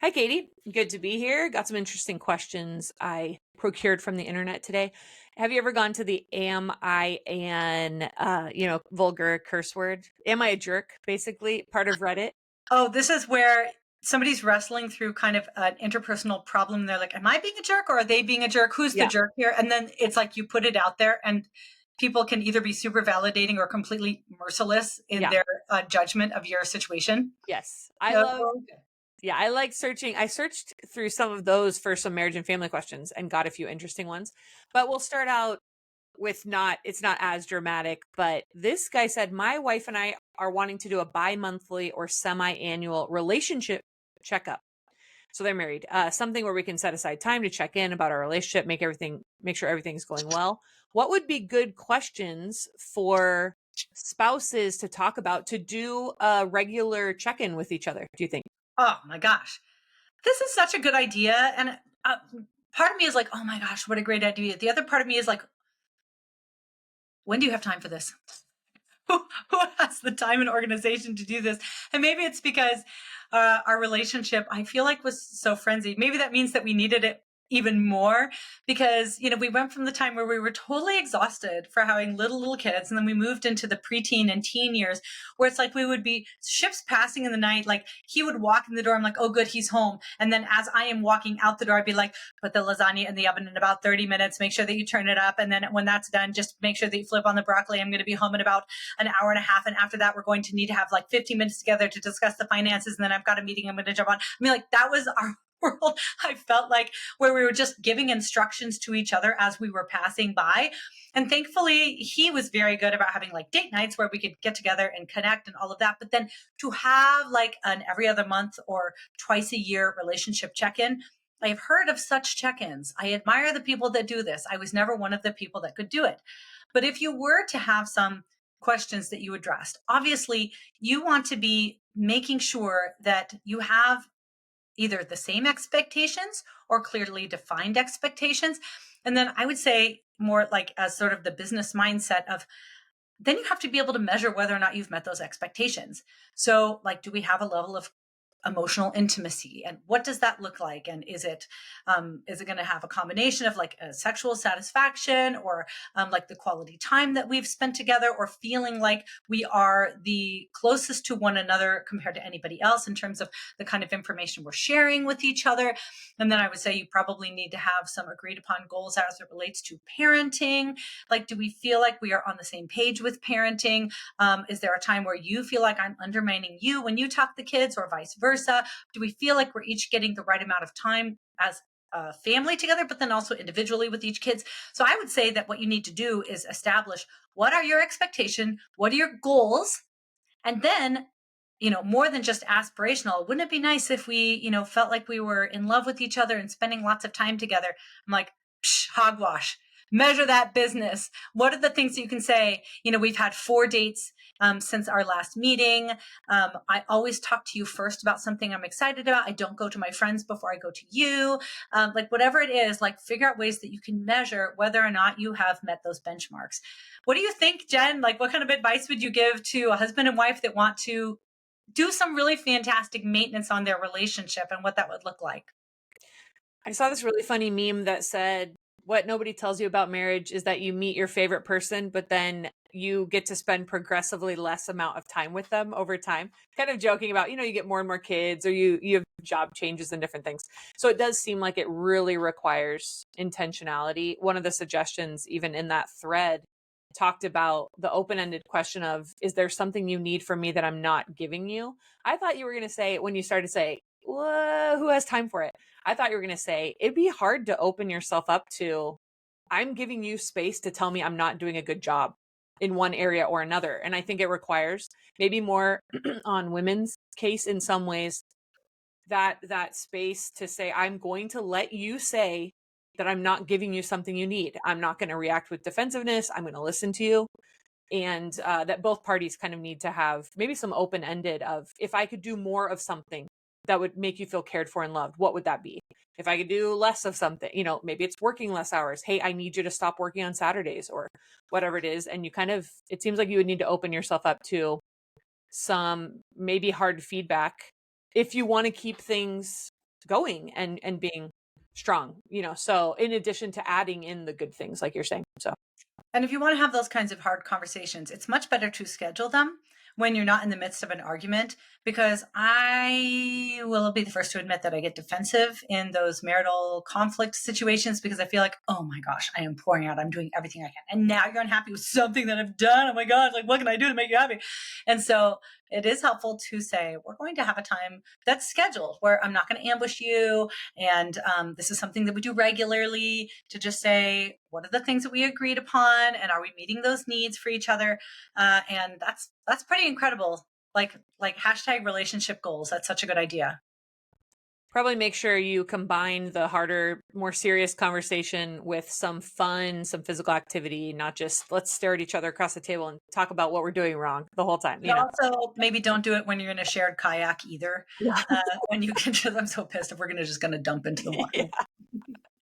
Hi, Katy. Good to be here. Got some interesting questions I procured from the internet today. Have you ever gone to the am I an, vulgar curse word? Am I a jerk, basically, part of Reddit? Oh, this is where somebody's wrestling through kind of an interpersonal problem. They're like, am I being a jerk or are they being a jerk? Who's the Yeah. jerk here? And then it's like you put it out there and people can either be super validating or completely merciless in Yeah. their judgment of your situation. Yes. I So, love, yeah, I like searching. I searched through some of those for some marriage and family questions and got a few interesting ones. But we'll start out with it's not as dramatic, but this guy said, my wife and I are wanting to do a bi-monthly or semi-annual relationship checkup. So they're married. Something where we can set aside time to check in about our relationship, make sure everything's going well. What would be good questions for spouses to talk about to do a regular check-in with each other, do you think? oh my gosh, this is such a good idea. And uh, part of me is like, oh my gosh, what a great idea. The other part of me is like, when do you have time for this? Who has the time and organization to do this? And maybe it's because our relationship, I feel like, was so frenzied. Maybe that means that we needed it even more because, we went from the time where we were totally exhausted for having little kids. And then we moved into the preteen and teen years where it's like we would be ships passing in the night. Like he would walk in the door. I'm like, oh, good, he's home. And then as I am walking out the door, I'd be like, put the lasagna in the oven in about 30 minutes. Make sure that you turn it up. And then when that's done, just make sure that you flip on the broccoli. I'm going to be home in about an hour and a half. And after that, we're going to need to have like 15 minutes together to discuss the finances. And then I've got a meeting I'm going to jump on. I mean, like that was our world. I felt like where we were just giving instructions to each other as we were passing by. And thankfully, he was very good about having like date nights where we could get together and connect and all of that. But then to have like an every other month or twice a year relationship check in, I've heard of such check ins. I admire the people that do this. I was never one of the people that could do it. But if you were to have some questions that you addressed, obviously you want to be making sure that you have either the same expectations or clearly defined expectations. And then I would say more like as sort of the business mindset of then you have to be able to measure whether or not you've met those expectations. So, like, do we have a level of emotional intimacy, and what does that look like? And is it going to have a combination of like a sexual satisfaction or like the quality time that we've spent together, or feeling like we are the closest to one another compared to anybody else in terms of the kind of information we're sharing with each other? And then I would say you probably need to have some agreed upon goals as it relates to parenting. Like, do we feel like we are on the same page with parenting? Is there a time where you feel like I'm undermining you when you talk to kids, or vice versa? Do we feel like we're each getting the right amount of time as a family together, but then also individually with each kids? So I would say that what you need to do is establish what are your expectations, what are your goals, and then more than just aspirational, wouldn't it be nice if we felt like we were in love with each other and spending lots of time together? I'm like, psh, hogwash. Measure that business. What are the things that you can say? We've had 4 dates since our last meeting. I always talk to you first about something I'm excited about. I don't go to my friends before I go to you. Like whatever it is, like figure out ways that you can measure whether or not you have met those benchmarks. What do you think, Jen? Like, what kind of advice would you give to a husband and wife that want to do some really fantastic maintenance on their relationship, and what that would look like? I saw this really funny meme that said, what nobody tells you about marriage is that you meet your favorite person, but then you get to spend progressively less amount of time with them over time. Kind of joking about, you get more and more kids, or you have job changes and different things. So it does seem like it really requires intentionality. One of the suggestions, even in that thread, talked about the open-ended question of, is there something you need from me that I'm not giving you? I thought you were going to say, when you started to say, well, who has time for it? I thought you were going to say, it'd be hard to open yourself up to, I'm giving you space to tell me I'm not doing a good job in one area or another. And I think it requires maybe more on women's case in some ways, that space to say, I'm going to let you say that I'm not giving you something you need. I'm not going to react with defensiveness. I'm going to listen to you. And that both parties kind of need to have maybe some open ended of, if I could do more of something that would make you feel cared for and loved, what would that be? If I could do less of something, maybe it's working less hours. Hey, I need you to stop working on Saturdays, or whatever it is. And it seems like you would need to open yourself up to some maybe hard feedback if you want to keep things going and being strong, so in addition to adding in the good things like you're saying. So And if you want to have those kinds of hard conversations, it's much better to schedule them when you're not in the midst of an argument, because I will be the first to admit that I get defensive in those marital conflict situations because I feel like, oh my gosh, I am pouring out, I'm doing everything I can. And now you're unhappy with something that I've done. Oh my God, like what can I do to make you happy? And so it is helpful to say, we're going to have a time that's scheduled where I'm not going to ambush you. And this is something that we do regularly, to just say, what are the things that we agreed upon? And are we meeting those needs for each other? And that's pretty incredible. Like hashtag relationship goals. That's such a good idea. probably make sure you combine the harder, more serious conversation with some fun, some physical activity, not just let's stare at each other across the table and talk about what we're doing wrong the whole time, But also, maybe don't do it when you're in a shared kayak either. Yeah. When you can just, I'm so pissed if we're just going to dump into the water. Yeah.